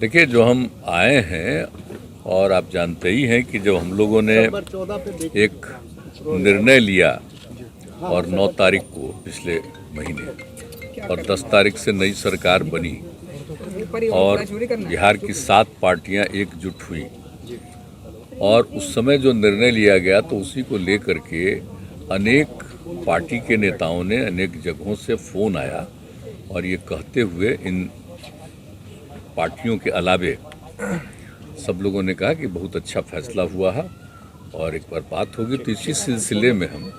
देखिए, जो हम आए हैं और आप जानते ही हैं कि जब हम लोगों ने एक निर्णय लिया और 9 तारीख को पिछले महीने और 10 तारीख से नई सरकार बनी और बिहार की 7 पार्टियां एकजुट हुई और उस समय जो निर्णय लिया गया तो उसी को लेकर के अनेक पार्टी के नेताओं ने अनेक जगहों से फ़ोन आया और ये कहते हुए इन पार्टियों के अलावे सब लोगों ने कहा कि बहुत अच्छा फैसला हुआ है और एक बार बात होगी। तो इसी सिलसिले में हम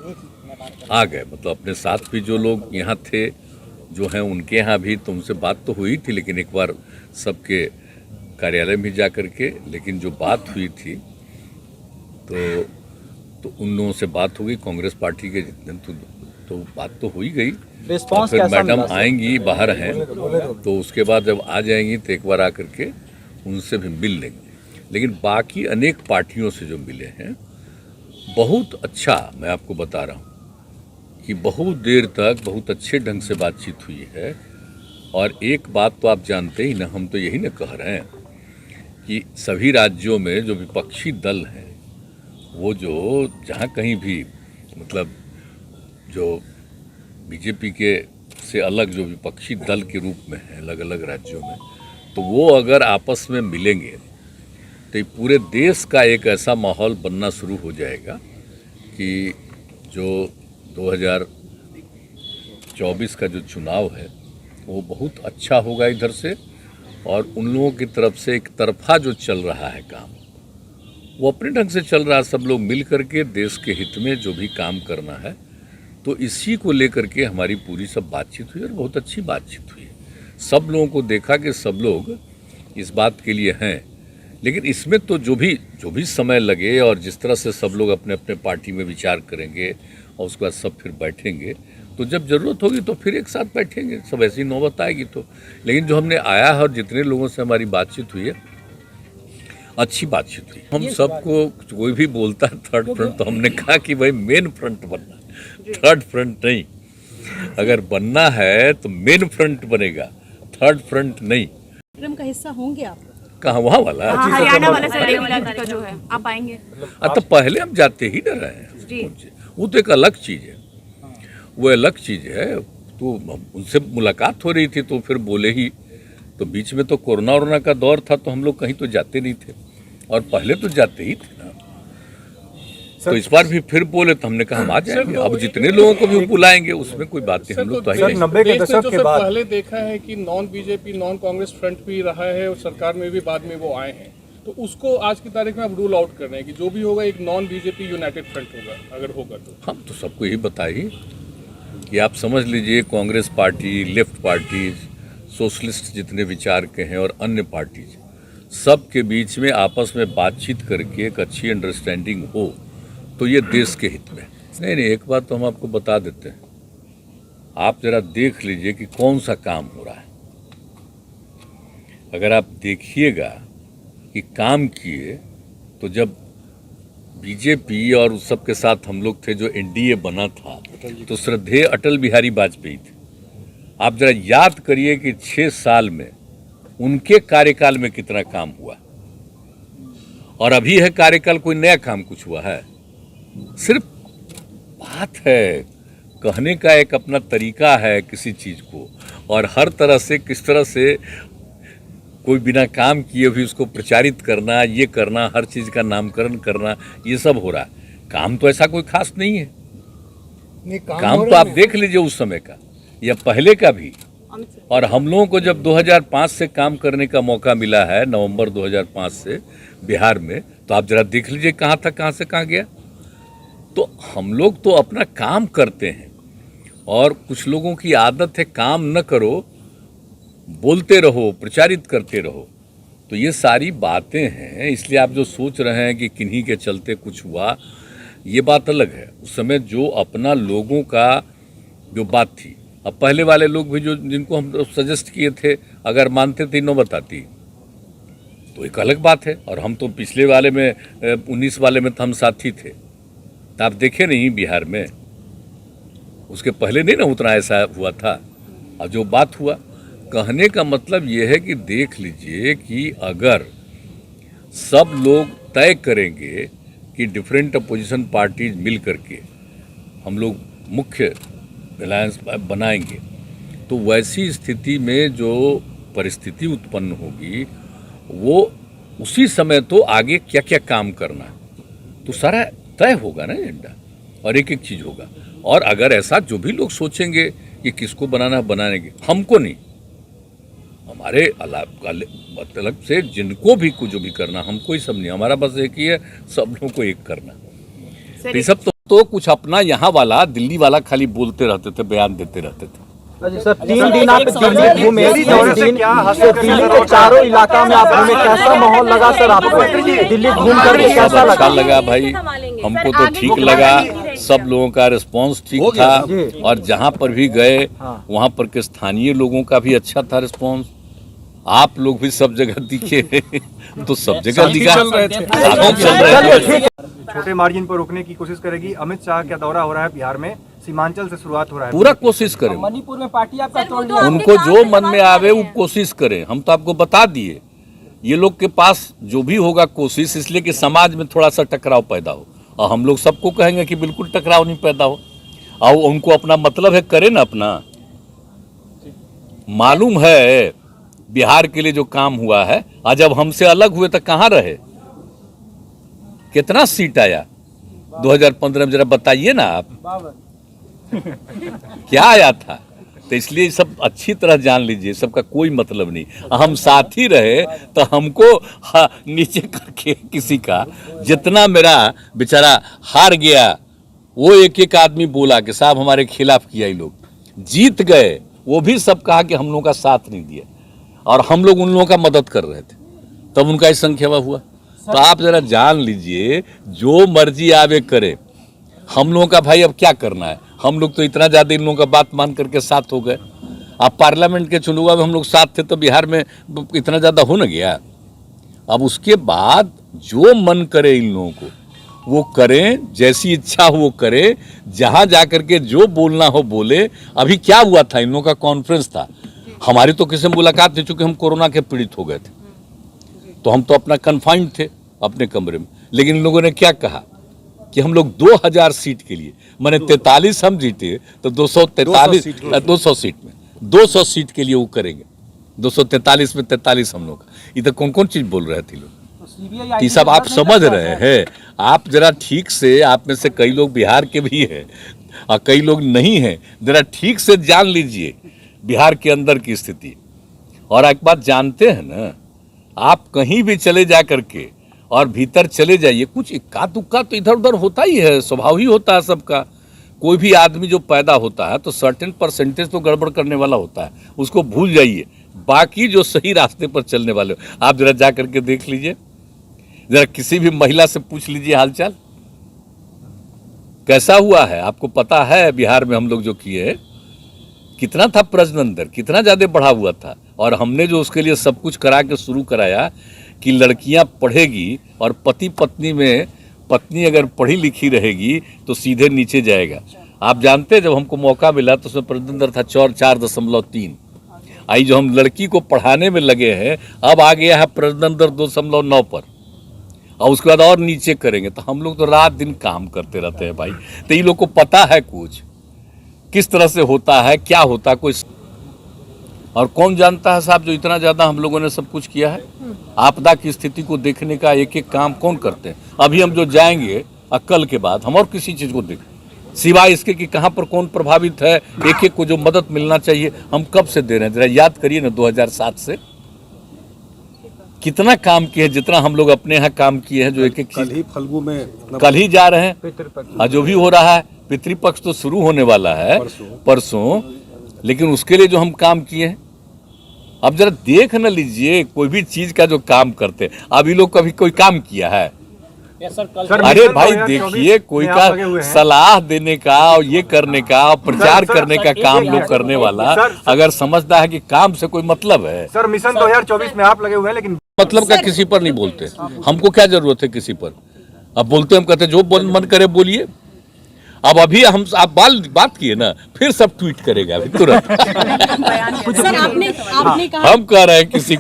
आ गए, मतलब अपने साथ भी जो लोग यहाँ थे जो हैं उनके यहाँ भी, तो उनसे बात तो हुई थी, लेकिन एक बार सबके कार्यालय में जा कर के, लेकिन जो बात हुई थी तो उन लोगों से बात हो गई कांग्रेस पार्टी के जितने, तो बात तो हो ही गई। रिस्पांस फिर कैसा मैडम मिला? आएंगी, बाहर हैं, तो उसके बाद जब आ जाएंगी तो एक बार आकर के उनसे भी मिल लेंगे। लेकिन बाकी अनेक पार्टियों से जो मिले हैं बहुत अच्छा, मैं आपको बता रहा हूँ कि बहुत देर तक बहुत अच्छे ढंग से बातचीत हुई है। और एक बात तो आप जानते ही ना, हम तो यही ना कह रहे हैं कि सभी राज्यों में जो विपक्षी दल हैं वो जो जहाँ कहीं भी, मतलब जो बीजेपी के से अलग जो विपक्षी दल के रूप में है अलग अलग राज्यों में, तो वो अगर आपस में मिलेंगे तो पूरे देश का एक ऐसा माहौल बनना शुरू हो जाएगा कि जो 2024 का जो चुनाव है वो बहुत अच्छा होगा इधर से। और उन लोगों की तरफ से एक तरफा जो चल रहा है काम, वो अपने ढंग से चल रहा है। सब लोग मिल करके देश के हित में जो भी काम करना है, तो इसी को लेकर के हमारी पूरी सब बातचीत हुई और बहुत अच्छी बातचीत हुई। सब लोगों को देखा कि सब लोग इस बात के लिए हैं, लेकिन इसमें तो जो भी समय लगे और जिस तरह से सब लोग अपने अपने पार्टी में विचार करेंगे और उसके बाद सब फिर बैठेंगे, तो जब ज़रूरत होगी तो फिर एक साथ बैठेंगे, सब ऐसी नौबत आएगी तो। लेकिन जो हमने आया है और जितने लोगों से हमारी बातचीत हुई है, अच्छी बातचीत हुई। हम सबको, कोई भी बोलता है थर्ड फ्रंट, तो हमने कहा कि भाई मेन फ्रंट बनना, थर्ड फ्रंट नहीं। अगर बनना है तो मेन फ्रंट बनेगा, थर्ड फ्रंट नहीं। कार्यक्रम का हिस्सा होंगे आप? कहाँ वहाँ वाला? हरियाणा वाला का जो है आप आएंगे? तो पहले हम जाते ही न रहे हैं, वो तो एक अलग चीज़ है, वो अलग चीज़ है। तो उनसे मुलाकात हो रही थी तो फिर बोले ही, तो बीच में तो कोरोना वोरोना का दौर था तो हम लोग कहीं तो जाते नहीं थे, और पहले तो जाते ही थे ना। तो इस बार भी फिर बोले तो हमने कहा हम आ जाएंगे। अब जितने लोगों को भी बुलाएंगे उसमें कोई बात नहीं, हम लोग तो आएंगे। 90 के दशक के बाद पहले देखा है कि non BJP non Congress front भी रहा है और सरकार में भी बाद में वो आए हैं, तो उसको आज की तारीख में आप रूल आउट कर रहे हैं कि जो भी होगा एक नॉन बीजेपी यूनाइटेड फ्रंट होगा, अगर होगा तो। हम तो सबको यही बताइए कि आप समझ लीजिए Congress party, left parties, socialist जितने विचार के हैं और अन्य पार्टीज, सब के बीच में आपस में बातचीत करके एक अच्छी अंडरस्टैंडिंग हो तो ये देश के हित में। नहीं, एक बात तो हम आपको बता देते हैं, आप जरा देख लीजिए कि कौन सा काम हो रहा है। अगर आप देखिएगा कि काम किए, तो जब बीजेपी और उस सब के साथ हम लोग थे, जो एनडीए बना था, तो श्रद्धेय अटल बिहारी वाजपेयी थे। आप जरा याद करिए कि 6 साल में उनके कार्यकाल में कितना काम हुआ, और अभी है कार्यकाल, कोई नया काम कुछ हुआ है? सिर्फ बात है, कहने का एक अपना तरीका है किसी चीज़ को, और हर तरह से किस तरह से कोई बिना काम किए भी उसको प्रचारित करना, ये करना, हर चीज़ का नामकरण करना, ये सब हो रहा है। काम तो ऐसा कोई खास नहीं है। काम तो आप देख लीजिए उस समय का या पहले का भी। और हम लोगों को जब 2005 से काम करने का मौका मिला है, नवंबर 2005 से बिहार में, तो आप जरा देख लीजिए कहाँ था, कहाँ से कहाँ गया। तो हम लोग तो अपना काम करते हैं, और कुछ लोगों की आदत है काम न करो, बोलते रहो, प्रचारित करते रहो। तो ये सारी बातें हैं। इसलिए आप जो सोच रहे हैं कि किन्हीं के चलते कुछ हुआ, ये बात अलग है। उस समय जो अपना लोगों का जो बात थी, अब पहले वाले लोग भी जो जिनको हम सजेस्ट किए थे, अगर मानते थे, नो बताती, तो एक अलग बात है। और हम तो पिछले वाले में 19 वाले में तो हम साथी थे, तो आप देखे नहीं बिहार में, उसके पहले नहीं ना उतना ऐसा हुआ था। और जो बात हुआ, कहने का मतलब ये है कि देख लीजिए कि अगर सब लोग तय करेंगे कि डिफरेंट अपोजिशन पार्टीज मिल करके हम लोग मुख्य अलायंस बनाएंगे, तो वैसी स्थिति में जो परिस्थिति उत्पन्न होगी वो उसी समय तो आगे क्या क्या काम करना है तो सारा तय होगा ना एजेंडा, और एक एक चीज़ होगा। और अगर ऐसा जो भी लोग सोचेंगे कि किसको बनाना है बनाएंगे, हमको नहीं, हमारे मतलब से जिनको भी कुछ जो भी करना, हमको ही सब नहीं, हमारा बस एक ही है, सब लोगों को एक करना। तो ये सब तो कुछ अपना यहाँ वाला दिल्ली वाला खाली बोलते रहते थे, बयान देते रहते थे। सर 3 दिन आप दिल्ली घूमे, 3 दिन दिल्ली के चारों इलाका में आप घूमे, कैसा माहौल लगा सर आपको? दिल्ली घूम करके कैसा लगा? अच्छा लगा भाई, हमको तो ठीक लगा, सब लोगों का रिस्पांस ठीक था, और जहाँ पर भी गए वहाँ पर के स्थानीय लोगों का भी अच्छा था रिस्पांस। आप लोग भी सब जगह दिखे तो सब जगह दिखा, चल रहे थे। छोटे मार्जिन पर रोकने की कोशिश करेगी। अमित शाह का दौरा हो रहा है बिहार में, सीमांचल से शुरुआत हो रहा है, पूरा कोशिश करें, मणिपुर में पार्टी आपका तोड़ दिया, उनको जो मन में आवे वो कोशिश करें। हम तो आपको बता दिए, ये लोग के पास जो भी होगा कोशिश, इसलिए कि समाज में थोड़ा सा टकराव पैदा हो, और हम लोग सबको कहेंगे कि बिल्कुल टकराव नहीं पैदा हो, और उनको अपना मतलब है करे ना अपना। मालूम है बिहार के लिए जो काम हुआ है, आज जब हमसे अलग हुए तो कहाँ रहे, कितना सीट आया 2015 में, जरा बताइए ना आप क्या आया था। तो इसलिए सब अच्छी तरह जान लीजिए, सबका कोई मतलब नहीं, हम साथी रहे तो हमको नीचे करके किसी का, जितना मेरा बेचारा हार गया वो एक एक आदमी बोला कि साहब हमारे खिलाफ किया, ये लोग जीत गए, वो भी सब कहा कि हम लोगों का साथ नहीं दिया, और हम लोग उन लोगों का मदद कर रहे थे, तब उनका इस संख्या हुआ। तो आप जरा जान लीजिए, जो मर्जी आवे करे, हम लोगों का भाई अब क्या करना है, हम लोग तो इतना ज़्यादा इन लोगों का बात मान करके साथ हो गए। अब पार्लियामेंट के चुनाव में हम लोग साथ थे तो बिहार में इतना ज़्यादा हो न गया। अब उसके बाद जो मन करे इन लोगों को वो करें, जैसी इच्छा हो वो करें, जहाँ जा करके जो बोलना हो बोले। अभी क्या हुआ था, इन लोगों का कॉन्फ्रेंस था, हमारी तो किसी से मुलाकात नहीं, चूँकि हम कोरोना के पीड़ित हो गए थे, तो हम तो अपना कन्फाइंड थे अपने कमरे में। लेकिन इन लोगों ने क्या कहा कि हम लोग 2000 सीट के लिए, मैंने 43 हम जीते तो 200 सीट में 200 सीट के लिए वो करेंगे, 243 में 43 हम लोग। इधर कौन कौन चीज बोल रहे थे लोग, ये सब आप समझ रहे हैं। आप जरा ठीक से, आप में से कई लोग बिहार के भी हैं और कई लोग नहीं हैं, जरा ठीक से जान लीजिए बिहार के अंदर की स्थिति। और एक बात जानते हैं ना, आप कहीं भी चले जा करके और भीतर चले जाइए, कुछ इक्का दुक्का तो इधर उधर होता ही है, स्वभाव ही होता है सबका। कोई भी आदमी जो पैदा होता है तो सर्टेन परसेंटेज तो गड़बड़ करने वाला होता है, उसको भूल जाइए। बाकी जो सही रास्ते पर चलने वाले हो, आप जरा जा करके देख लीजिए, जरा किसी भी महिला से पूछ लीजिए हालचाल कैसा हुआ है। आपको पता है बिहार में हम लोग जो किए, कितना था प्रजनन दर, कितना ज़्यादा बढ़ा हुआ था, और हमने जो उसके लिए सब कुछ करा के शुरू कराया कि लड़कियां पढ़ेगी और पति पत्नी में, पत्नी अगर पढ़ी लिखी रहेगी तो सीधे नीचे जाएगा। आप जानते हैं जब हमको मौका मिला तो उसमें प्रजनन दर था 4.3। आई जो हम लड़की को पढ़ाने में लगे हैं, अब आ गया है प्रजनन दर 2.9 पर, और उसके बाद और नीचे करेंगे। तो हम लोग तो रात दिन काम करते रहते हैं भाई, तो ये लोग को पता है कुछ किस तरह से होता है, क्या होता है कोई, और कौन जानता है साहब जो इतना ज़्यादा हम लोगों ने सब कुछ किया है। आपदा की स्थिति को देखने का एक एक काम कौन करते हैं। अभी हम जो जाएंगे कल के बाद, हम और किसी चीज़ को देखें सिवाय इसके कि कहाँ पर कौन प्रभावित है, एक एक को जो मदद मिलना चाहिए हम कब से दे रहे हैं। जरा याद करिए ना, 2007 से कितना काम किए, जितना हम लोग अपने यहाँ काम किए हैं, जो एक एक चीज फल्गु में कल ही जा रहे हैं, जो भी हो रहा है। पितृपक्ष तो शुरू होने वाला है परसों, लेकिन उसके लिए जो हम काम किए हैं, अब जरा देख न लीजिए कोई भी चीज का जो काम करते हैं। अभी लोग कभी कोई काम किया है? अरे भाई देखिए, कोई का सलाह देने का और ये करने का और प्रचार करने का काम लोग करने वाला अगर समझता है कि काम से कोई मतलब है। सर मिशन 2024 में आप लगे हुए हैं, लेकिन मतलब का किसी पर नहीं बोलते, हमको क्या जरूरत है किसी पर। अब बोलते हम कहते जो मन करे बोलिए। अब अभी हम आप बात किए ना, फिर सब ट्वीट करेगा अभी तुरंत। सर आपने कहा हम कह रहे हैं किसी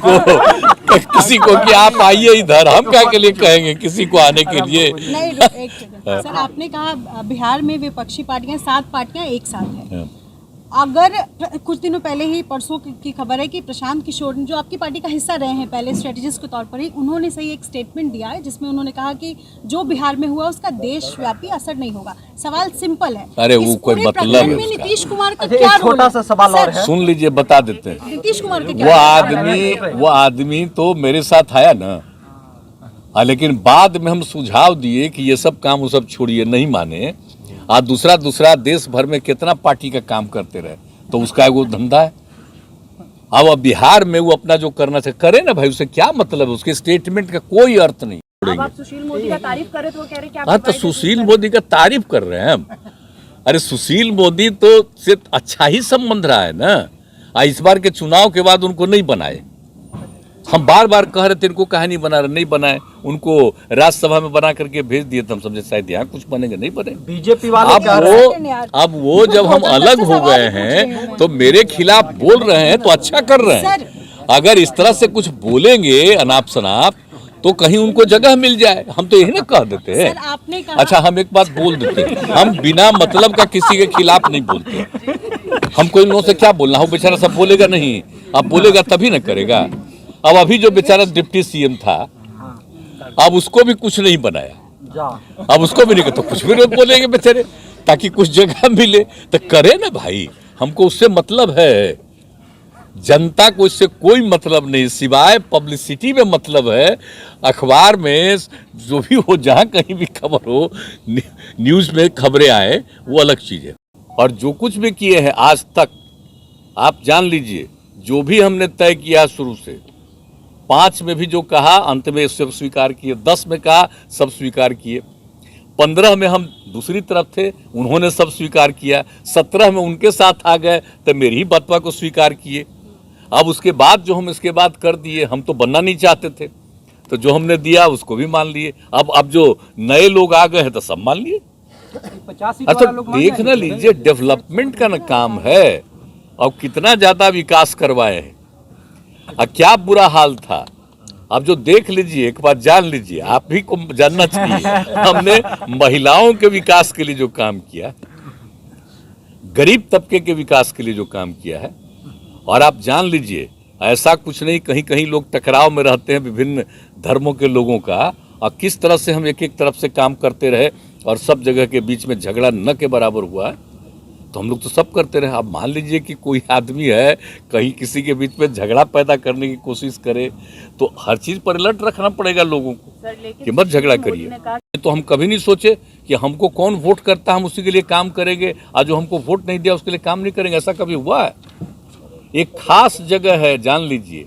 को कि आप आइए इधर, हम क्या के लिए कहेंगे किसी को आने के लिए। नहीं एक सेकंड। सर आपने कहा बिहार में विपक्षी पार्टियां 7 पार्टियां एक साथ हैं। अगर कुछ दिनों पहले ही परसों की खबर है कि प्रशांत किशोर जो आपकी पार्टी का हिस्सा रहे हैं पहले स्ट्रेटेजिस्ट के तौर पर ही, उन्होंने सही एक स्टेटमेंट दिया है जिसमें उन्होंने कहा कि जो बिहार में हुआ उसका देशव्यापी असर नहीं होगा। सवाल सिंपल है, अरे वो कोई मतलब है में उसका। नीतीश कुमार का क्या रोल छोटा है? सा सवाल और है, सुन लीजिए, बता देते हैं। नीतीश कुमार का वो क्या वो आदमी तो मेरे साथ आया ना, लेकिन बाद में हम सुझाव दिए कि ये सब काम वो सब छोड़िए, नहीं माने। आज दूसरा देश भर में कितना पार्टी का काम करते रहे, तो उसका वो धंधा है। अब बिहार में वो अपना जो करना चाहिए करे ना भाई, उसे क्या मतलब है, उसके स्टेटमेंट का कोई अर्थ नहीं। अब आप सुशील मोदी का तारीफ करे तो वो कह रहे कि आप हाँ, तो सुशील मोदी का तारीफ कर रहे हैं हम। अरे सुशील मोदी तो से अच्छा ही संबंध रहा है ना। इस बार के चुनाव के बाद उनको नहीं बनाए, हम बार बार कह रहे थे इनको कहा नहीं बना रहे, नहीं बनाए। उनको राज्यसभा में बना करके भेज दिए, तो हम समझे शायद यहाँ कुछ बनेंगे, नहीं बने। बीजेपी वाले क्या रहे हैं? अब वो जब हम अलग हो गए हैं तो मेरे खिलाफ बोल रहे हैं, तो अच्छा कर रहे हैं। अगर इस तरह से कुछ बोलेंगे अनाप शनाप तो कहीं उनको जगह मिल जाए, हम तो यही ना कह देते हैं। सर आपने कहा, अच्छा, हम एक बात बोल देते हैं, हम बिना मतलब का किसी के खिलाफ नहीं बोलते। हम कोई लोगों से क्या बोलना, वो बेचारा सब बोलेगा नहीं, अब बोलेगा तभी ना करेगा। अब अभी जो बेचारा डिप्टी सीएम था, अब उसको भी कुछ नहीं बनाया, अब उसको भी नहीं, तो कुछ भी नहीं बोलेंगे बेचारे, ताकि कुछ जगह मिले। तो करे ना भाई, हमको उससे मतलब है, जनता को इससे कोई मतलब नहीं, सिवाय पब्लिसिटी में मतलब है। अखबार में जो भी हो, जहाँ कहीं भी खबर हो, न्यूज़ में खबरें आए, वो अलग चीज़ है। और जो कुछ भी किए हैं आज तक, आप जान लीजिए, जो भी हमने तय किया शुरू से, 5 में भी जो कहा अंत में सब स्वीकार किए, 10 में कहा सब स्वीकार किए, 15 में हम दूसरी तरफ थे, उन्होंने सब स्वीकार किया, 17 में उनके साथ आ गए तो मेरी ही बतवा को स्वीकार किए। अब उसके बाद जो हम इसके बाद कर दिए, हम तो बनना नहीं चाहते थे, तो जो हमने दिया उसको भी मान लिए। अब जो नए लोग आ गए हैं तो सब मान लिए। अच्छा, देख ना लीजिए, डेवलपमेंट का ना काम है, और कितना ज्यादा विकास करवाए हैं, क्या बुरा हाल था। अब जो देख लीजिए, एक बात जान लीजिए, आप भी को जानना चाहिए, हमने महिलाओं के विकास के लिए जो काम किया, गरीब तबके के विकास के लिए जो काम किया है, और आप जान लीजिए ऐसा कुछ नहीं, कहीं कहीं लोग टकराव में रहते हैं विभिन्न धर्मों के लोगों का, और किस तरह से हम एक एक तरफ से काम करते रहे और सब जगह के बीच में झगड़ा न के बराबर हुआ है। तो हम लोग तो सब करते रहे। अब मान लीजिए कि कोई आदमी है कहीं किसी के बीच में झगड़ा पैदा करने की कोशिश करे, तो हर चीज़ पर अलर्ट रखना पड़ेगा लोगों को कि मत झगड़ा करिए। तो हम कभी नहीं सोचे कि हमको कौन वोट करता है हम उसी के लिए काम करेंगे, और जो हमको वोट नहीं दिया उसके लिए काम नहीं करेंगे, ऐसा कभी हुआ है? एक खास जगह है, जान लीजिए।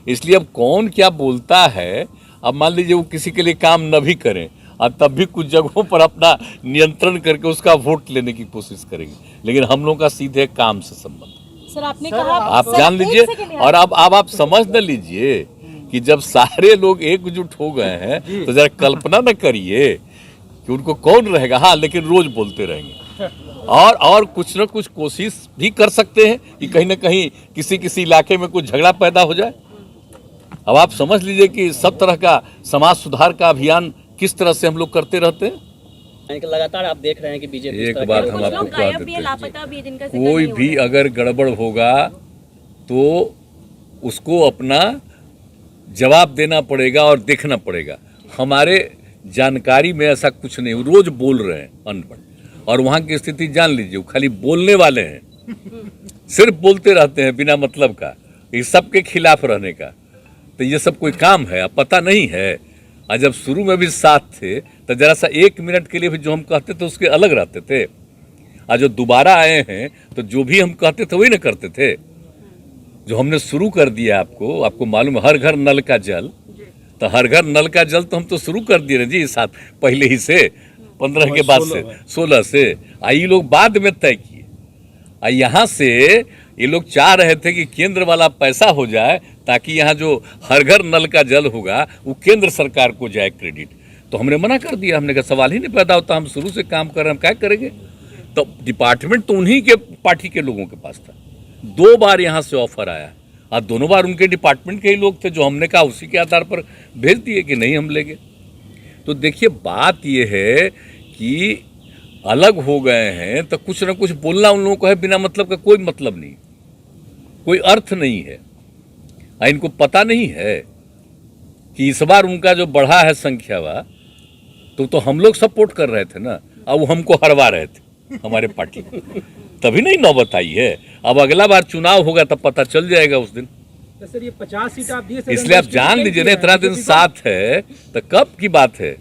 इसलिए अब कौन क्या बोलता है, अब मान लीजिए वो किसी के लिए काम न भी करें, और तब भी कुछ जगहों पर अपना नियंत्रण करके उसका वोट लेने की कोशिश करेंगे, लेकिन हम लोगों का सीधे काम से संबंध। सर आपने कहा, आप जान लीजिए, और अब आप समझ न लीजिए कि जब सारे लोग एकजुट हो गए हैं, तो जरा कल्पना न करिए कि उनको कौन रहेगा। हाँ, लेकिन रोज बोलते रहेंगे, और कुछ न कुछ कोशिश भी कर सकते हैं कि कहीं ना कहीं किसी इलाके में कुछ झगड़ा पैदा हो जाए। अब आप समझ लीजिए कि सब तरह का समाज सुधार का अभियान किस तरह से हम लोग करते रहते हैं। लगातार आप देख रहे हैं कि बीजेपी एक बात हम आपको कह देते हैं, कोई भी अगर गड़बड़ होगा तो उसको अपना जवाब देना पड़ेगा और देखना पड़ेगा। हमारे जानकारी में ऐसा कुछ नहीं, रोज बोल रहे हैं अनपढ़, और वहाँ की स्थिति जान लीजिए, वो खाली बोलने वाले हैं, सिर्फ बोलते रहते हैं बिना मतलब का, इस सब के खिलाफ रहने का। तो ये सब कोई काम है? अब पता नहीं है। और जब शुरू में भी साथ थे तो जरा सा 1 मिनट के लिए भी जो हम कहते थे उसके अलग रहते थे, और जो दोबारा आए हैं तो जो भी हम कहते थे वही ना करते थे। जो हमने शुरू कर दिया, आपको मालूम है, हर घर नल का जल, तो हर घर नल का जल तो हम तो शुरू कर दिए ना जी, साथ पहले ही से 15 के बाद से 16 से, ये लोग बाद में तय किए। यहाँ से ये लोग चाह रहे थे कि केंद्र वाला पैसा हो जाए, ताकि यहाँ जो हर घर नल का जल होगा वो केंद्र सरकार को जाए क्रेडिट। तो हमने मना कर दिया, हमने कहा सवाल ही नहीं पैदा होता, हम शुरू से काम कर रहे हैं, हम क्या करेंगे। तो डिपार्टमेंट तो उन्हीं के पार्टी के लोगों के पास था। 2 बार यहाँ से ऑफर आया और दोनों बार उनके डिपार्टमेंट के ही लोग थे, जो हमने कहा उसी के आधार पर भेज दिए कि नहीं हम लेंगे। तो देखिए बात ये है कि अलग हो गए हैं तो कुछ ना कुछ बोलना उन लोगों को है, बिना मतलब का कोई मतलब नहीं, कोई अर्थ नहीं है। इनको पता नहीं है कि इस बार उनका जो बढ़ा है संख्या वा तो हम लोग सपोर्ट कर रहे थे ना, अब वो हमको हरवा रहे थे हमारे पार्टी को, तभी नहीं नौबत आई है। अब अगला बार चुनाव होगा तब पता चल जाएगा उस दिन। तो सर ये 50 सीट आप दिए, इसलिए आप जान लीजिए ना, इतना दिन साथ है तो कब की बात है।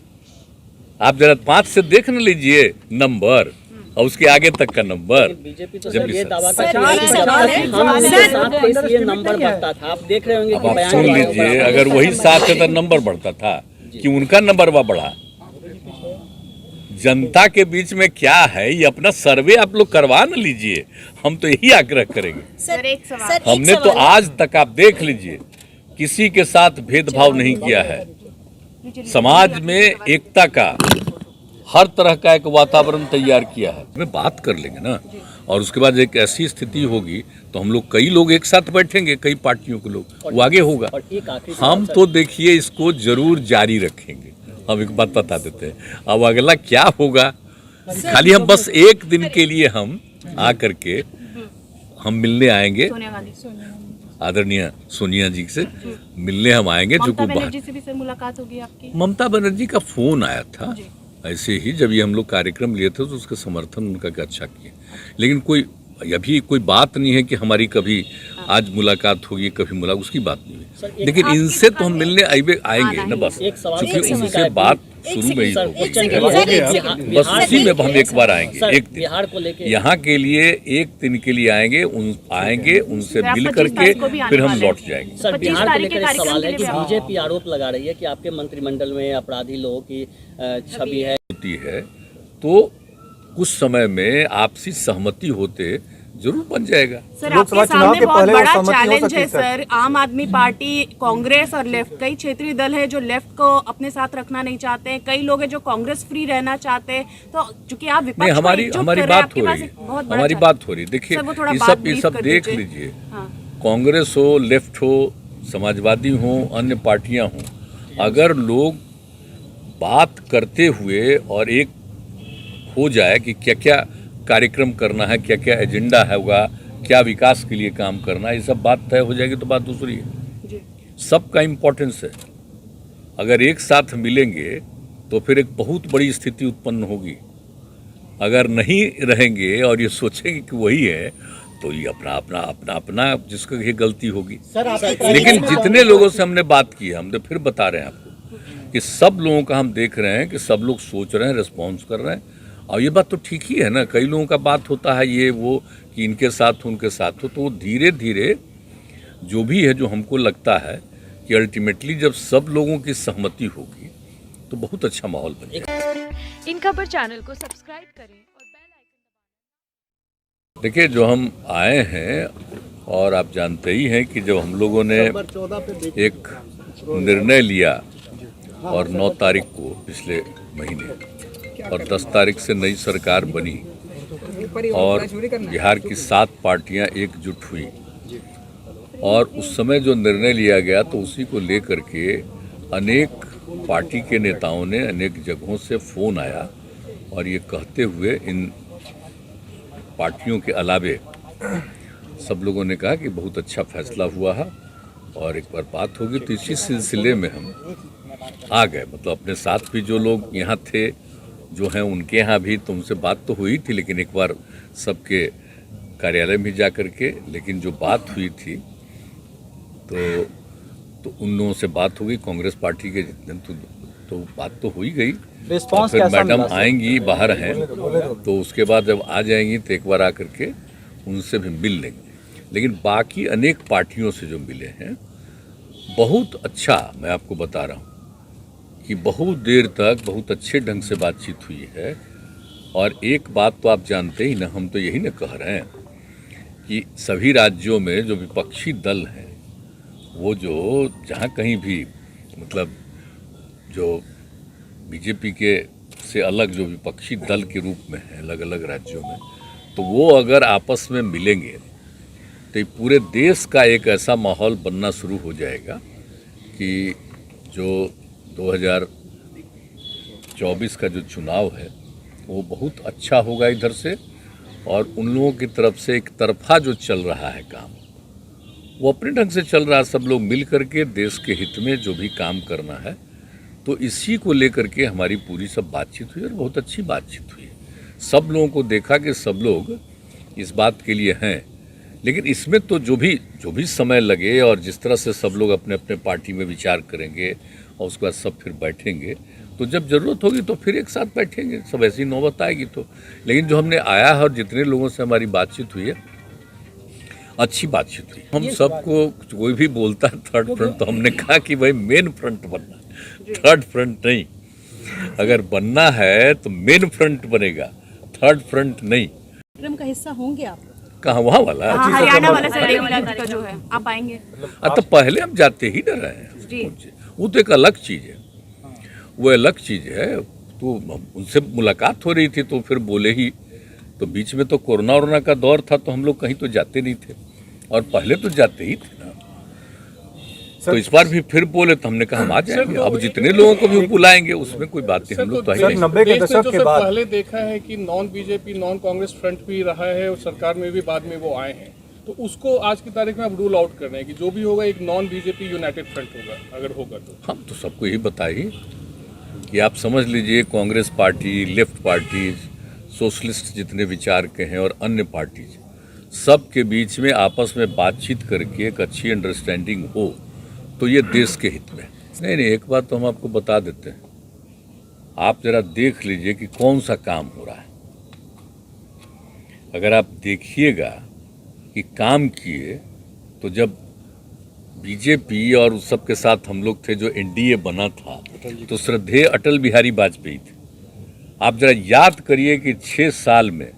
आप जरा 5 से देख न लीजिए नंबर और उसके आगे तक का नंबर। बीजेपी तो जब सर ये भी दावा सर, करती है कि सर, जब सर, तक सर, हम उनके सर, साथ थे इसलिए नंबर बढ़ता था। आप देख रहे होंगे अब कि आप बयान सुन जो है वो लीजिए, बढ़ा। अगर वही साथ है तो नंबर बढ़ता था कि उनका नंबर वह बढ़ा। जनता के बीच में क्या है, ये अपना सर्वे आप लोग करवा न लीजिए, हम तो यही आग्रह करेंगे। सर एक सवाल, हमने तो आज तक आप देख लीजिए किसी के साथ भेदभाव नहीं किया है। समाज में एकता का हर तरह का एक वातावरण तैयार किया है। हमें बात कर लेंगे ना, और उसके बाद एक ऐसी स्थिति होगी तो हम लोग कई लोग एक साथ बैठेंगे, कई पार्टियों के लोग, वो आगे होगा। और एक आखिरी हम तो देखिए इसको जरूर जारी रखेंगे। हम एक बात बता देते हैं, अब अगला क्या होगा, खाली हम बस एक दिन के लिए हम आ करके हम मिलने आएंगे आदरणीय सोनिया जी से मिलने हम आएंगे। जो ममता को बनर्जी से भी सर मुलाकात होगी आपकी? ममता बनर्जी का फोन आया था ऐसे ही, जब ये हम लोग कार्यक्रम लिए थे तो उसका समर्थन उनका क्या अच्छा किया, लेकिन कोई अभी कोई बात नहीं है कि हमारी कभी आज मुलाकात होगी कभी मुलाकात, उसकी बात नहीं हुई। लेकिन इनसे तो हम मिलने आएंगे ना, बस एक सवाल क्योंकि उनसे बात शुरू में ही सर, होगी, क्वेश्चन एक ये है सेकंड, कि बस उसी में हम एक बार आएंगे। सर, एक दिन बिहार को लेके यहाँ के लिए एक दिन के लिए आएंगे, उनसे आप मिल 25 करके तारीख को भी आने फिर हम वाले लौट हैं। जाएंगे। सर 25 बिहार को तारीख के लेकर एक कार्यक्रम सवाल के है लिए कि भी आप- बीजेपी आरोप लगा रही है कि आपके मंत्रिमंडल में अपराधी लोगों की छवि है। होती है तो कुछ समय में आपसी सहमति होते जरूर बन जाएगा। सर लोकसभा आपके चुनाव सामने के बहुत पहले बड़ा सहमति हो चैलेंज सकती है है, सर। आम आदमी पार्टी, कांग्रेस और लेफ्ट, कई क्षेत्रीय दल है जो लेफ्ट को अपने साथ रखना नहीं चाहते हैं, कई लोग हैं जो कांग्रेस फ्री रहना चाहते हैं। तो चूंकि आप विपक्ष नहीं, को हमारी एकजुट हमारी कर रहे हैं, बात आपके हो पास रही एक बहुत बड़ा हमारी चैलेंज- बात हो रही। देखिए सर, वो थोड़ा ये बात सब brief कर देख दीजिए। लीजिए, हाँ। कांग्रेस हो, लेफ्ट हो, समाजवादी हो, अन्य पार्टियां हों, अगर लोग बात करते हुए और एक हो जाए कि क्या क्या कार्यक्रम करना है, क्या क्या एजेंडा है, होगा क्या विकास के लिए काम करना है, ये सब बात तय हो जाएगी तो बात दूसरी है। सबका इम्पोर्टेंस है। अगर एक साथ मिलेंगे तो फिर एक बहुत बड़ी स्थिति उत्पन्न होगी। अगर नहीं रहेंगे और ये सोचेंगे कि वही है तो ये अपना जिसका ये गलती होगी। लेकिन जितने लोगों से हमने बात की है, हम तो फिर बता रहे हैं आपको कि सब लोगों का हम देख रहे हैं कि सब लोग सोच रहे हैं, रिस्पॉन्स कर रहे हैं। और ये बात तो ठीक ही है ना, कई लोगों का बात होता है ये वो कि इनके साथ उनके साथ हो, तो धीरे धीरे जो भी है, जो हमको लगता है कि अल्टीमेटली जब सब लोगों की सहमति होगी तो बहुत अच्छा माहौल बन जाएगा। इन खबर चैनल को सब्सक्राइब करें और बेल आइकन। देखिए जो हम आए हैं, और आप जानते ही हैं कि जब हम लोगों ने एक निर्णय लिया और 9 तारीख को पिछले महीने और 10 तारीख से नई सरकार बनी और बिहार की 7 पार्टियां एकजुट हुई, और उस समय जो निर्णय लिया गया तो उसी को लेकर के अनेक पार्टी के नेताओं ने अनेक जगहों से फ़ोन आया और ये कहते हुए इन पार्टियों के अलावे सब लोगों ने कहा कि बहुत अच्छा फैसला हुआ है और एक बार बात होगी। तो इसी सिलसिले में हम आ गए, मतलब अपने साथ भी जो लोग यहाँ थे, जो हैं उनके यहाँ भी, तो उनसे बात तो हुई थी, लेकिन एक बार सबके कार्यालय में जा कर के, लेकिन जो बात हुई थी तो उन लोगों से बात हो गई, कांग्रेस पार्टी के जितने तो बात तो हो ही गई। रिस्पांस फिर कैसा मैडम मिला? आएंगी, बाहर हैं, तो उसके बाद जब आ जाएंगी तो एक बार आकर के उनसे भी मिल लेंगे। लेकिन बाकी अनेक पार्टियों से जो मिले हैं, बहुत अच्छा, मैं आपको बता रहा हूँ कि बहुत देर तक बहुत अच्छे ढंग से बातचीत हुई है। और एक बात तो आप जानते ही ना, हम तो यही ना कह रहे हैं कि सभी राज्यों में जो विपक्षी दल हैं, वो जो जहाँ कहीं भी मतलब जो बीजेपी के से अलग जो विपक्षी दल के रूप में है अलग अलग राज्यों में, तो वो अगर आपस में मिलेंगे तो ये पूरे देश का एक ऐसा माहौल बनना शुरू हो जाएगा कि जो 2024 का जो चुनाव है वो बहुत अच्छा होगा इधर से, और उन लोगों की तरफ से एक तरफा जो चल रहा है काम वो अपने ढंग से चल रहा है। सब लोग मिल करके देश के हित में जो भी काम करना है, तो इसी को लेकर के हमारी पूरी सब बातचीत हुई और बहुत अच्छी बातचीत हुई। सब लोगों को देखा कि सब लोग इस बात के लिए हैं, लेकिन इसमें तो जो भी समय लगे और जिस तरह से सब लोग अपने अपने पार्टी में विचार करेंगे और उसके बाद सब फिर बैठेंगे, तो जब ज़रूरत होगी तो फिर एक साथ बैठेंगे, सब ऐसी नौबत आएगी तो। लेकिन जो हमने आया है और जितने लोगों से हमारी बातचीत हुई है अच्छी बातचीत हुई। हम सबको कोई भी बोलता है थर्ड फ्रंट, तो हमने कहा कि भाई मेन फ्रंट बनना है, थर्ड फ्रंट नहीं। अगर बनना है तो मेन फ्रंट बनेगा, थर्ड फ्रंट नहीं। कार्यक्रम का हिस्सा होंगे आप? कहाँ वहाँ वाला? हरियाणा वाला सेरेमनी का जो है, आप आएंगे? तो पहले हम जाते ही न रहे हैं, वो तो एक अलग चीज़ है, वो अलग चीज़ है। तो उनसे मुलाकात हो रही थी तो फिर बोले ही, तो बीच में तो कोरोना का दौर था तो हम लोग कहीं तो जाते नहीं थे, और पहले तो जाते ही थे ना। तो इस बार भी फिर बोले तो हमने कहा हम आ जाएंगे। अब जितने लोगों को भी बुलाएंगे उसमें कोई बात नहीं, हम लोग तो सर 90 के दशक के बाद पहले देखा है कि non BJP non Congress front भी रहा है और सरकार में भी बाद में वो आए हैं, तो उसको आज की तारीख में आप रूल आउट कर रहे हैं कि जो भी होगा एक नॉन बीजेपी यूनाइटेड फ्रंट होगा, अगर होगा तो। हम तो सबको यही बताइए कि आप समझ लीजिए Congress party, left parties, socialist जितने विचार के हैं और अन्य पार्टीज, सब के बीच में आपस में बातचीत करके एक अच्छी अंडरस्टैंडिंग हो तो ये देश के हित में। नहीं, एक बात तो हम आपको बता देते हैं, आप जरा देख लीजिए कि कौन सा काम हो रहा है। अगर आप देखिएगा कि काम किए, तो जब बीजेपी और उस सब के साथ हम लोग थे जो एनडीए बना था, तो श्रद्धेय अटल बिहारी वाजपेयी थे। आप जरा याद करिए कि 6 साल में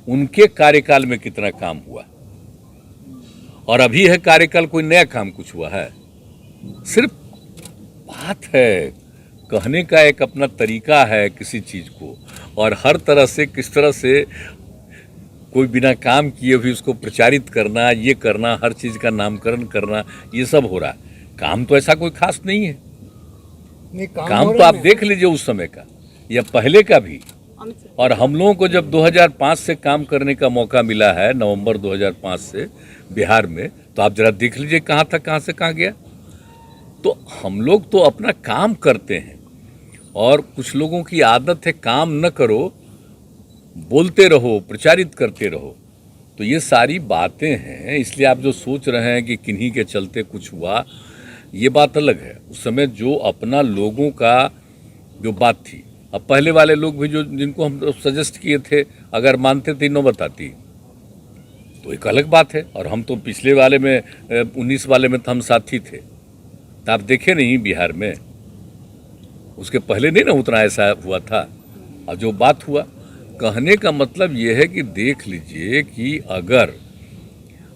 उनके कार्यकाल में कितना काम हुआ, और अभी है कार्यकाल, कोई नया काम कुछ हुआ है? सिर्फ बात है, कहने का एक अपना तरीका है किसी चीज़ को, और हर तरह से किस तरह से कोई बिना काम किए भी उसको प्रचारित करना, ये करना, हर चीज़ का नामकरण करना, ये सब हो रहा है। काम तो ऐसा कोई खास नहीं है। काम तो आप देख लीजिए उस समय का या पहले का भी। और हम लोगों को जब 2005 से काम करने का मौका मिला है, नवंबर 2005 से बिहार में, तो आप जरा देख लीजिए कहाँ था, कहाँ से कहाँ गया। तो हम लोग तो अपना काम करते हैं, और कुछ लोगों की आदत है काम न करो, बोलते रहो, प्रचारित करते रहो। तो ये सारी बातें हैं। इसलिए आप जो सोच रहे हैं कि किन्हीं के चलते कुछ हुआ, ये बात अलग है। उस समय जो अपना लोगों का जो बात थी, अब पहले वाले लोग भी जो जिनको हम सजेस्ट किए थे, अगर मानते थे नो बताती, तो एक अलग बात है। और हम तो पिछले वाले में 19 वाले में तो हम साथी थे, तो आप देखे नहीं बिहार में, उसके पहले नहीं ना उतना ऐसा हुआ था। और जो बात हुआ, कहने का मतलब ये है कि देख लीजिए कि अगर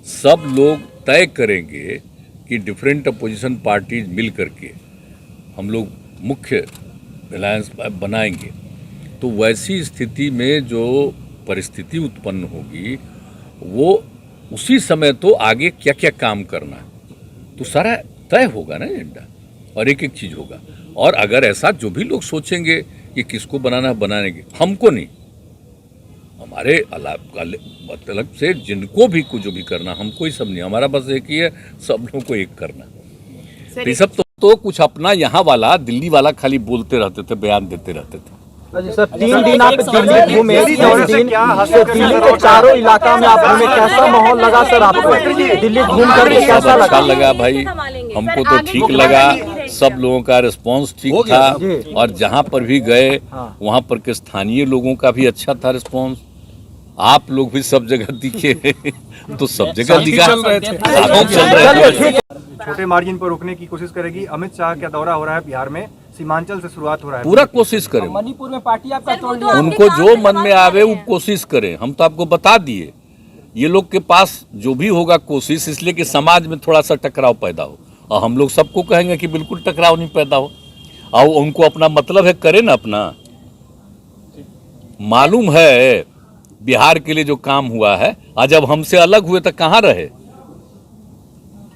सब लोग तय करेंगे कि डिफरेंट अपोजिशन पार्टीज मिल करके हम लोग मुख्य अलायंस बनाएंगे, तो वैसी स्थिति में जो परिस्थिति उत्पन्न होगी, वो उसी समय तो आगे क्या क्या काम करना है तो सारा तय होगा ना एजेंडा, और एक एक चीज़ होगा। और अगर ऐसा जो भी लोग सोचेंगे कि किसको बनाना है, बनाएंगे, हमको नहीं, हमारे मतलब से जिनको भी कुछ जो भी करना, हमको ही सब नहीं, हमारा बस एक ही है, सब लोगों को एक करना। ये सब तो कुछ अपना यहाँ वाला दिल्ली वाला खाली बोलते रहते थे, बयान देते रहते थे। सर 3 दिन आप दिल्ली घूमे, 3 दिन दिल्ली के चारों इलाका में आप घूमे, कैसा माहौल लगा सर आपको? दिल्ली घूम करके कैसा अच्छा लगा भाई, हमको तो ठीक लगा, सब लोगों का रिस्पांस ठीक था, और जहाँ पर भी गए वहाँ पर के स्थानीय लोगों का भी अच्छा था रिस्पांस। आप लोग भी सब जगह दिखे तो सब जगह दिखा, चल रहे थे। छोटे मार्जिन पर रोकने की कोशिश करेगी। अमित शाह का दौरा हो रहा है बिहार में, सीमांचल से शुरुआत हो रहा है, पूरा कोशिश करें। मणिपुर में पार्टी आपका तोड़ लिया, उनको जो मन में आवे वो कोशिश करें। हम तो आपको बता दिए, ये लोग के पास जो भी होगा कोशिश, इसलिए कि समाज में थोड़ा सा टकराव पैदा हो, और हम लोग सबको कहेंगे कि बिल्कुल टकराव नहीं पैदा हो। और उनको अपना मतलब है, करे ना अपना। मालूम है बिहार के लिए जो काम हुआ है, आज जब हमसे अलग हुए तो कहाँ रहे,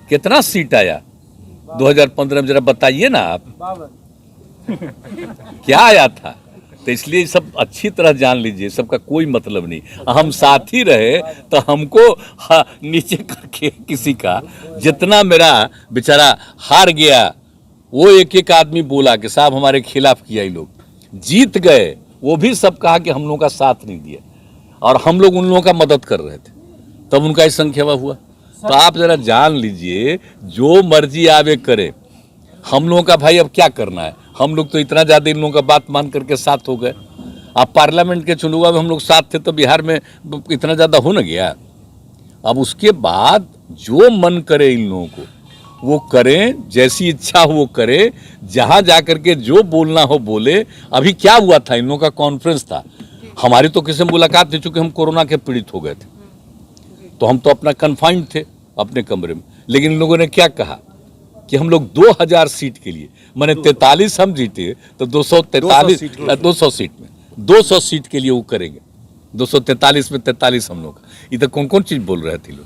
कितना सीट आया 2015 में, जरा बताइए ना आप क्या आया था। तो इसलिए सब अच्छी तरह जान लीजिए, सबका कोई मतलब नहीं। हम साथी रहे तो हमको नीचे करके किसी का, जितना मेरा बेचारा हार गया, वो एक एक आदमी बोला कि साहब हमारे खिलाफ किया, ये लोग जीत गए, वो भी सब कहा कि हम लोगों का साथ नहीं दिया, और हम लोग उन लोगों का मदद कर रहे थे, तब उनका ही संख्या हुआ। तो आप जरा जान लीजिए, जो मर्जी आवे करे, हम लोगों का भाई अब क्या करना है। हम लोग तो इतना ज़्यादा इन लोगों का बात मान करके साथ हो गए। अब पार्लियामेंट के चुनाव में हम लोग साथ थे तो बिहार में इतना ज़्यादा हो न गया। अब उसके बाद जो मन करे इन लोगों को वो करें, जैसी इच्छा हो वो करें, जहाँ जा करके जो बोलना हो बोले। अभी क्या हुआ था, इन लोगों का कॉन्फ्रेंस था, हमारी तो किसी से मुलाकात नहीं, चूँकि हम कोरोना के पीड़ित हो गए थे, तो हम तो अपना कन्फाइंड थे अपने कमरे में। लेकिन इन लोगों ने क्या कहा कि हम लोग 2000 सीट के लिए, मैंने 43 हम जीते तो 243 200 सीट में 200 सीट के लिए वो करेंगे। 243 में 43 हम लोग। इधर कौन कौन चीज बोल रहे थे लोग,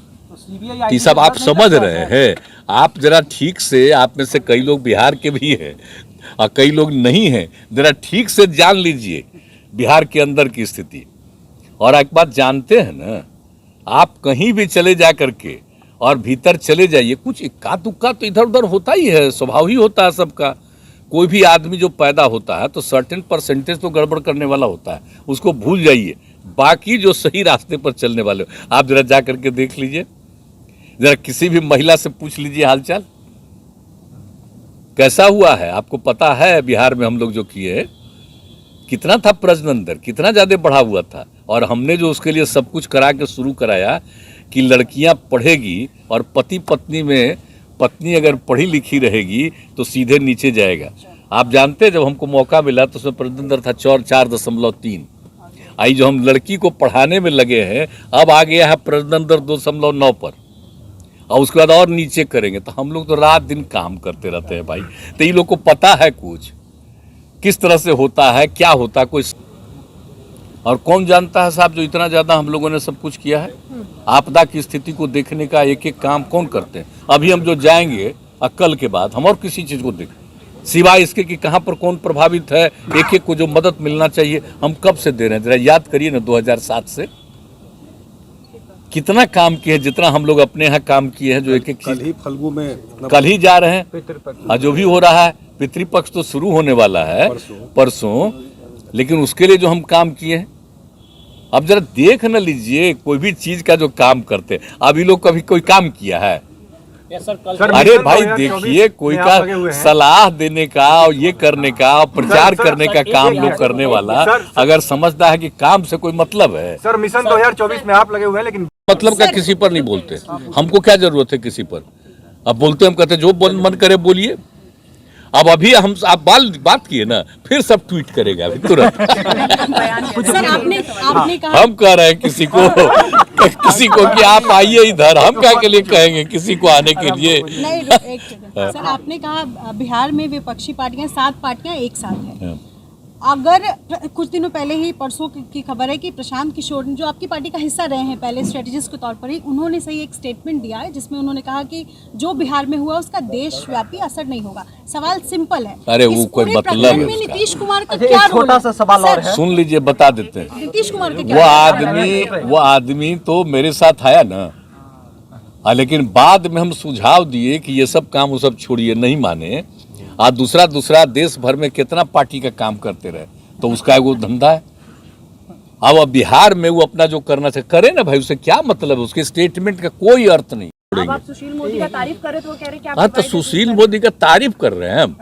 ये सब आप समझ रहे हैं। आप जरा ठीक से, आप में से कई लोग बिहार के भी हैं और कई लोग नहीं हैं, जरा ठीक से जान लीजिए बिहार के अंदर की स्थिति। और एक बात जानते हैं ना, आप कहीं भी चले जा करके और भीतर चले जाइए, कुछ इक्का दुक्का तो इधर उधर होता ही है, स्वभाव ही होता है सबका। कोई भी आदमी जो पैदा होता है तो सर्टेन परसेंटेज तो गड़बड़ करने वाला होता है, उसको भूल जाइए। बाकी जो सही रास्ते पर चलने वाले हो, आप जरा जा करके देख लीजिए, जरा किसी भी महिला से पूछ लीजिए हालचाल कैसा हुआ है। आपको पता है बिहार में हम लोग जो किए, कितना था प्रजनन दर, कितना ज़्यादा बढ़ा हुआ था। और हमने जो उसके लिए सब कुछ करा के शुरू कराया कि लड़कियां पढ़ेगी और पति पत्नी में, पत्नी अगर पढ़ी लिखी रहेगी तो सीधे नीचे जाएगा। आप जानते हैं जब हमको मौका मिला तो उसमें प्रजनन दर था 4.3। आई जो हम लड़की को पढ़ाने में लगे हैं, अब आ गया है प्रजनन दर 2.9 पर, और उसके बाद और नीचे करेंगे। तो हम लोग तो रात दिन काम करते रहते हैं भाई। तो ये लोग को पता है कुछ किस तरह से होता है, क्या होता है कोई, और कौन जानता है साहब जो इतना ज़्यादा हम लोगों ने सब कुछ किया है। आपदा की स्थिति को देखने का एक एक काम कौन करते हैं। अभी हम जो जाएंगे कल के बाद हम और किसी चीज़ को देखें, सिवाय इसके कि कहाँ पर कौन प्रभावित है, एक एक को जो मदद मिलना चाहिए हम कब से दे रहे हैं। जरा याद करिए ना, 2007 से कितना काम किए, जितना हम लोग अपने यहाँ काम किए हैं, जो एक एक चीज फल्गु में कल ही जा रहे हैं। जो भी हो रहा है, पितृपक्ष तो शुरू होने वाला है परसों, लेकिन उसके लिए जो हम काम किए हैं, अब जरा देख न लीजिए कोई भी चीज का जो काम करते हैं। अभी लोग कभी कोई काम किया है? अरे भाई देखिए, कोई का सलाह देने का और ये करने का और प्रचार करने का काम लोग करने वाला अगर समझता है कि काम से कोई मतलब है। सर मिशन 2024 में आप लगे हुए हैं, लेकिन मतलब का किसी पर नहीं बोलते। हमको क्या जरूरत है किसी पर, अब बोलते हम कहते जो मन करे बोलिए। अब अभी हम आप बात किए ना, फिर सब ट्वीट करेगा अभी तुरंत। सर आपने कहा, हम कह रहे हैं किसी को कि आप आइए इधर, हम क्या के लिए कहेंगे किसी को आने के लिए। नहीं एक सेकंड सर, आपने कहा बिहार में विपक्षी पार्टियां 7 पार्टियां एक साथ हैं। अगर कुछ दिनों पहले ही, परसों की खबर है कि प्रशांत किशोर जो आपकी पार्टी का हिस्सा रहे हैं पहले स्ट्रेटेजिस्ट के तौर पर ही, उन्होंने सही एक स्टेटमेंट दिया है जिसमें उन्होंने कहा कि जो बिहार में हुआ उसका देशव्यापी असर नहीं होगा। सवाल सिंपल है, अरे वो कोई मतलब में नीतीश कुमार का क्या रोल छोटा सा सवाल और है, सुन लीजिए बता देते हैं। नीतीश कुमार का क्या वो आदमी तो मेरे साथ आया ना, लेकिन बाद में हम सुझाव दिए कि ये सब काम वो सब छोड़िए, नहीं माने। आज दूसरा देश भर में कितना पार्टी का काम करते रहे, तो उसका वो धंधा है। अब बिहार में वो अपना जो करना चाहिए करे ना भाई, उसे क्या मतलब है, उसके स्टेटमेंट का कोई अर्थ नहीं। अब आप सुशील मोदी का तारीफ कर रहे तो वो कह रहे कि आप हाँ, तो सुशील मोदी का तारीफ कर रहे हैं हम।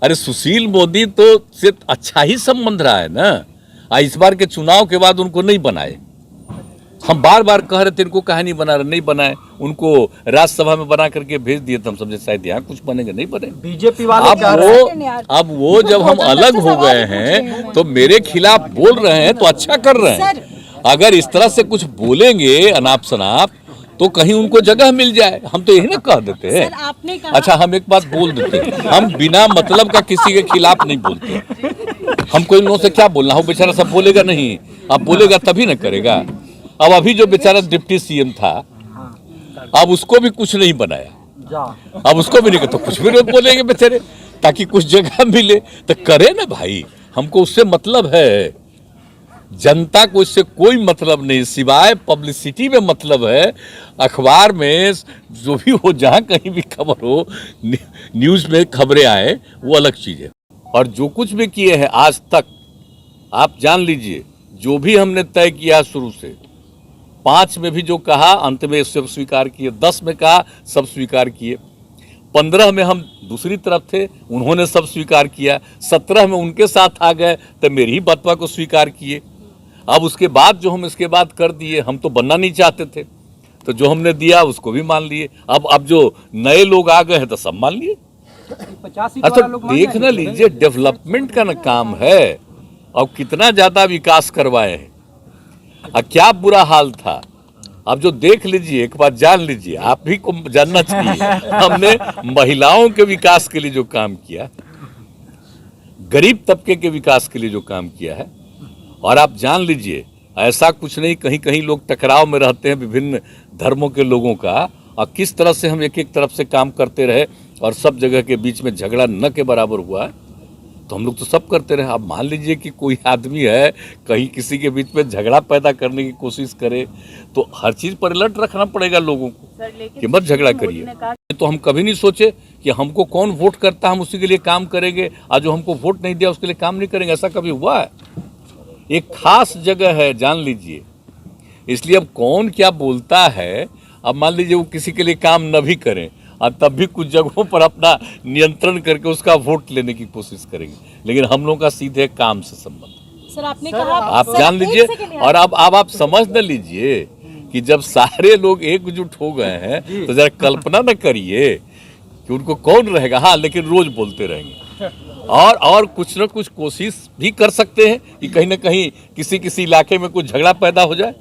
अरे सुशील मोदी तो से अच्छा ही संबंध रहा है ना। इस बार के चुनाव के बाद उनको नहीं बनाए, हम बार बार कह रहे थे इनको कहा नहीं बना रहे, नहीं बनाए। उनको राज्यसभा में बना करके भेज दिए तो हम समझे शायद यहाँ कुछ बनेंगे, नहीं बने। बीजेपी वाले अब वो जब हम अलग हो गए हैं तो मेरे खिलाफ बोल रहे हैं तो अच्छा कर रहे हैं। अगर इस तरह से कुछ बोलेंगे अनाप शनाप तो कहीं उनको जगह मिल जाए। हम तो यही ना कह देते हैं। सर आपने कहा अच्छा, हम एक बात बोल देते हैं, हम बिना मतलब का किसी के खिलाफ नहीं बोलते। हम कोई लोगों से क्या बोलना, वो बेचारा सब बोलेगा नहीं, अब बोलेगा तभी ना करेगा। अब अभी जो बेचारा डिप्टी सीएम था, अब उसको भी कुछ नहीं बनाया, अब उसको भी नहीं, तो कुछ भी लोग बोलेंगे बेचारे, ताकि कुछ जगह मिले तो करे ना भाई। हमको उससे मतलब है, जनता को इससे कोई मतलब नहीं, सिवाय पब्लिसिटी में मतलब है। अखबार में जो भी हो, जहां कहीं भी खबर हो, न्यूज़ में खबरें आए, वो अलग चीज़ है। और जो कुछ भी किए हैं आज तक, आप जान लीजिए, जो भी हमने तय किया शुरू से, 5 में भी जो कहा अंत में सब स्वीकार किए, 10 में कहा सब स्वीकार किए, 15 में हम दूसरी तरफ थे, उन्होंने सब स्वीकार किया, 17 में उनके साथ आ गए तो मेरी ही बतवा को स्वीकार किए। अब उसके बाद जो हम इसके बाद कर दिए, हम तो बनना नहीं चाहते थे, तो जो हमने दिया उसको भी मान लिए। अब जो नए लोग आ गए हैं तो सब मान लिए। अच्छा, देख ना लीजिए, डेवलपमेंट का ना काम है, और कितना ज्यादा विकास करवाए हैं, और क्या बुरा हाल था। अब जो देख लीजिए, एक बात जान लीजिए, आप भी को जानना चाहिए, हमने महिलाओं के विकास के लिए जो काम किया, गरीब तबके के विकास के लिए जो काम किया है, और आप जान लीजिए, ऐसा कुछ नहीं, कहीं कहीं लोग टकराव में रहते हैं विभिन्न धर्मों के लोगों का, और किस तरह से हम एक एक तरफ से काम करते रहे और सब जगह के बीच में झगड़ा न के बराबर हुआ है, तो हम लोग तो सब करते रहे। अब मान लीजिए कि कोई आदमी है, कहीं किसी के बीच में झगड़ा पैदा करने की कोशिश करे, तो हर चीज़ पर अलर्ट रखना पड़ेगा लोगों को कि मत झगड़ा करिए। तो हम कभी नहीं सोचे कि हमको कौन वोट करता हम उसी के लिए काम करेंगे, और जो हमको वोट नहीं दिया उसके लिए काम नहीं करेंगे, ऐसा कभी हुआ है? एक खास जगह है, जान लीजिए। इसलिए अब कौन क्या बोलता है, अब मान लीजिए वो किसी के लिए काम न भी करें, और तब भी कुछ जगहों पर अपना नियंत्रण करके उसका वोट लेने की कोशिश करेंगे, लेकिन हम लोगों का सीधे काम से संबंध। सर आपने कहा, आप जान लीजिए, और अब आप समझ न लीजिए कि जब सारे लोग एकजुट हो गए हैं, तो जरा कल्पना न करिए कि उनको कौन रहेगा। हाँ, लेकिन रोज बोलते रहेंगे, और कुछ न कुछ कोशिश भी कर सकते हैं कि कहीं ना कहीं किसी इलाके में कुछ झगड़ा पैदा हो जाए।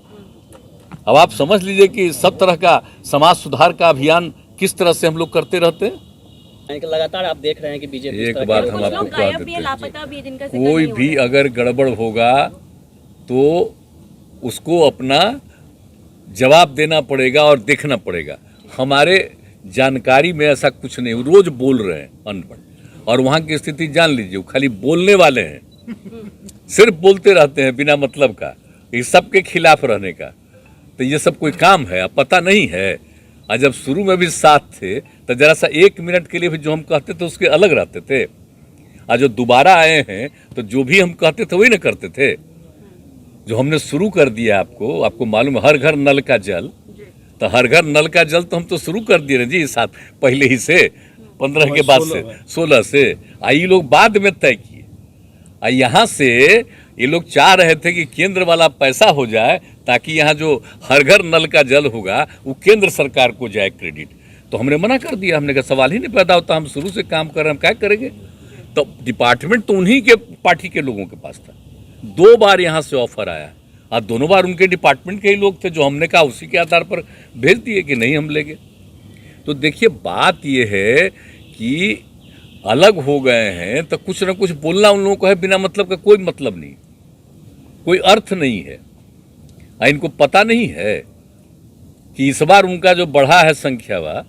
अब आप समझ लीजिए कि सब तरह का समाज सुधार का अभियान किस तरह से हम लोग करते रहते हैं। लगातार आप देख रहे हैं कि बीजेपी एक बात हम आपको कह देते हैं, कोई भी अगर गड़बड़ होगा तो उसको अपना जवाब देना पड़ेगा और देखना पड़ेगा। हमारे जानकारी में ऐसा कुछ नहीं, रोज बोल रहे हैं अनपढ़, और वहाँ की स्थिति जान लीजिए, वो खाली बोलने वाले हैं, सिर्फ बोलते रहते हैं बिना मतलब का, इस सब के खिलाफ रहने का। तो ये सब कोई काम है? अब पता नहीं है। और जब शुरू में भी साथ थे, तो जरा सा 1 मिनट के लिए भी जो हम कहते थे उसके अलग रहते थे, और जो दोबारा आए हैं तो जो भी हम कहते थे वही ना करते थे। जो हमने शुरू कर दिया, आपको मालूम है, हर घर नल का जल, तो हर घर नल का जल तो हम तो शुरू कर दिए जी, साथ पहले ही से 15 के बाद से 16 से ये लोग बाद में तय किए। यहाँ से ये लोग चाह रहे थे कि केंद्र वाला पैसा हो जाए, ताकि यहाँ जो हर घर नल का जल होगा वो केंद्र सरकार को जाए क्रेडिट। तो हमने मना कर दिया, हमने कहा सवाल ही नहीं पैदा होता, हम शुरू से काम कर रहे हैं, हम क्या करेंगे। तो डिपार्टमेंट तो उन्हीं के पार्टी के लोगों के पास था। 2 बार यहाँ से ऑफर आया, और दोनों बार उनके डिपार्टमेंट के ही लोग थे, जो हमने कहा उसी के आधार पर भेज दिए कि नहीं हम लेंगे। तो देखिए, बात ये है कि अलग हो गए हैं तो कुछ ना कुछ बोलना उन लोगों को है, बिना मतलब का कोई मतलब नहीं, कोई अर्थ नहीं है। इनको पता नहीं है कि इस बार उनका जो बढ़ा है संख्या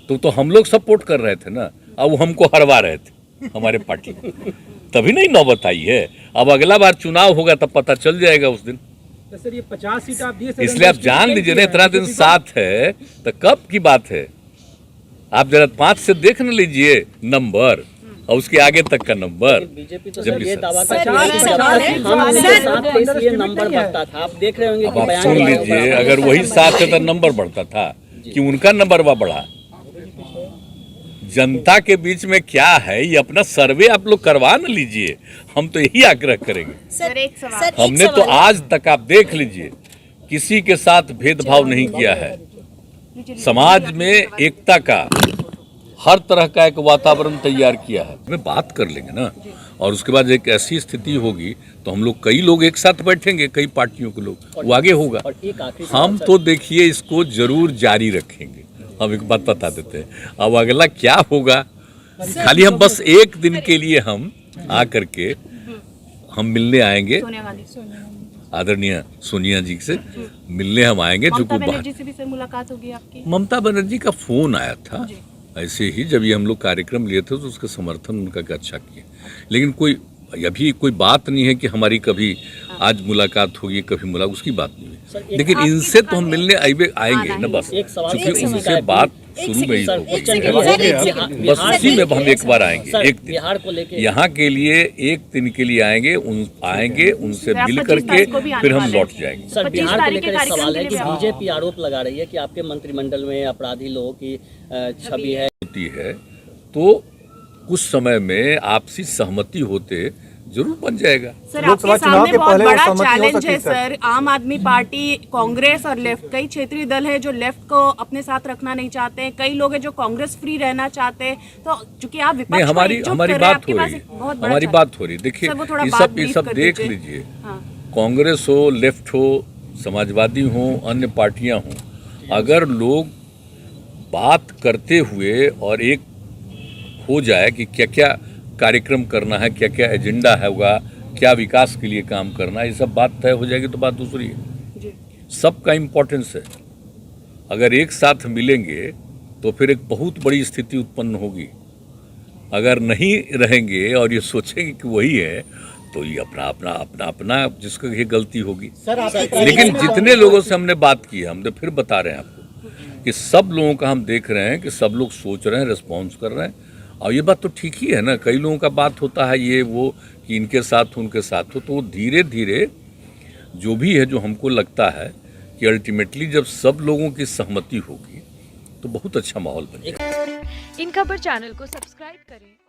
तो हम लोग सपोर्ट कर रहे थे ना, अब वो हमको हरवा रहे थे हमारे पार्टी को, तभी नहीं नौबत आई है। अब अगला बार चुनाव होगा तब पता चल जाएगा उस दिन। तो सर ये 50 सीट आप दिए, इसलिए आप जान लीजिए ना, इतना दिन साथ है तो कब की बात है। आप जरा 5 से देख न लीजिए नंबर, और उसके आगे तक का नंबर। बीजेपी तो जब सर भी ये सर- दावा सर, करती है एक कि सवाल है, जब हम सर, साथ थे इसलिए नंबर बढ़ता था। आप देख रहे होंगे अब कि आप बयान सुन बड़ा लीजिए, बड़ा अगर वही साथ थे तो नंबर बढ़ता था कि उनका नंबर बढ़ा। जनता के बीच में क्या है, ये अपना सर्वे आप लोग करवा न लीजिए, हम तो यही आग्रह करेंगे। सर एक सवाल, हमने तो आज तक आप देख लीजिए किसी के साथ भेदभाव नहीं किया है, समाज में एकता का हर तरह का एक वातावरण तैयार किया है। हमें बात कर लेंगे ना, और उसके बाद एक ऐसी स्थिति होगी तो हम लोग कई लोग एक साथ बैठेंगे, कई पार्टियों के लोग, वो आगे होगा। और एक आखिरी हम तो देखिए इसको जरूर जारी रखेंगे। हम एक बात बता देते हैं, अब अगला क्या होगा, खाली हम बस एक दिन के लिए हम आ करके हम मिलने आएंगे, सोनिया गांधी आदरणीय सोनिया जी से मिलने हम आएंगे। जो ममता को बनर्जी से भी सर मुलाकात होगी आपकी? ममता बनर्जी का फोन आया था ऐसे ही, जब ये हम लोग कार्यक्रम लिए थे तो उसका समर्थन उनका अच्छा किया, लेकिन कोई अभी कोई बात नहीं है कि हमारी कभी आज मुलाकात होगी कभी मुलाकात, उसकी बात नहीं है। लेकिन इनसे तो हम मिलने आएंगे ना, बस एक सवाल क्योंकि उनसे बात शुरू में ही सर, हो क्वेश्चन गई। बस उसी में हम एक बार आएंगे, सर, एक दिन बिहार को लेके यहाँ के लिए एक दिन के लिए आएंगे, उनसे मिल करके फिर हम लौट जाएंगे। सर, 25 बिहार को तारीख के लेकर एक कार्यक्रम सवाल है के कि लिए आप- बीजेपी आरोप लगा रही है कि आपके मंत्रिमंडल में अपराधी लोगों की छवि है। होती है तो कुछ समय में आपसी सहमति होते जरूर बन जाएगा। सर लोकसभा आपके चुनाव सामने के बहुत पहले वो बड़ा सहमति हो चैलेंज सकती है है, सर। सर। आम आदमी पार्टी, कांग्रेस और लेफ्ट, कई क्षेत्रीय दल है जो लेफ्ट को अपने साथ रखना नहीं चाहते हैं, कई लोग हैं जो कांग्रेस फ्री रहना चाहते हैं। तो चूंकि आप विपक्ष नहीं, को हमारी एकजुट हमारी कर रहे हैं, बात आपके हो पास रही एक बहुत है, बड़ा हमारी चैलेंज। बात हो रही है। देखिए सर, वो थोड़ा ये बात सब brief कर देख दीजिए। लीजिए, हाँ। कांग्रेस हो, लेफ्ट हो, समाजवादी हो, अन्य पार्टियां हो, अगर लोग बात करते हुए और एक हो जाए कि क्या क्या कार्यक्रम करना है, क्या क्या एजेंडा है, होगा क्या विकास के लिए काम करना है, ये सब बात तय हो जाएगी तो बात दूसरी है। सबका इम्पोर्टेंस है। अगर एक साथ मिलेंगे तो फिर एक बहुत बड़ी स्थिति उत्पन्न होगी। अगर नहीं रहेंगे और ये सोचेंगे कि वही है तो ये अपना जिसका ये गलती होगी। लेकिन जितने लोगों से हमने बात की है, हमने फिर बता रहे हैं आपको कि सब लोगों का हम देख रहे हैं कि सब लोग सोच रहे हैं, रिस्पॉन्स कर रहे हैं, और ये बात तो ठीक ही है ना। कई लोगों का बात होता है ये वो कि इनके साथ उनके साथ हो, तो धीरे धीरे जो भी है, जो हमको लगता है कि अल्टीमेटली जब सब लोगों की सहमति होगी तो बहुत अच्छा माहौल बनेगा। इन खबर चैनल को सब्सक्राइब करें।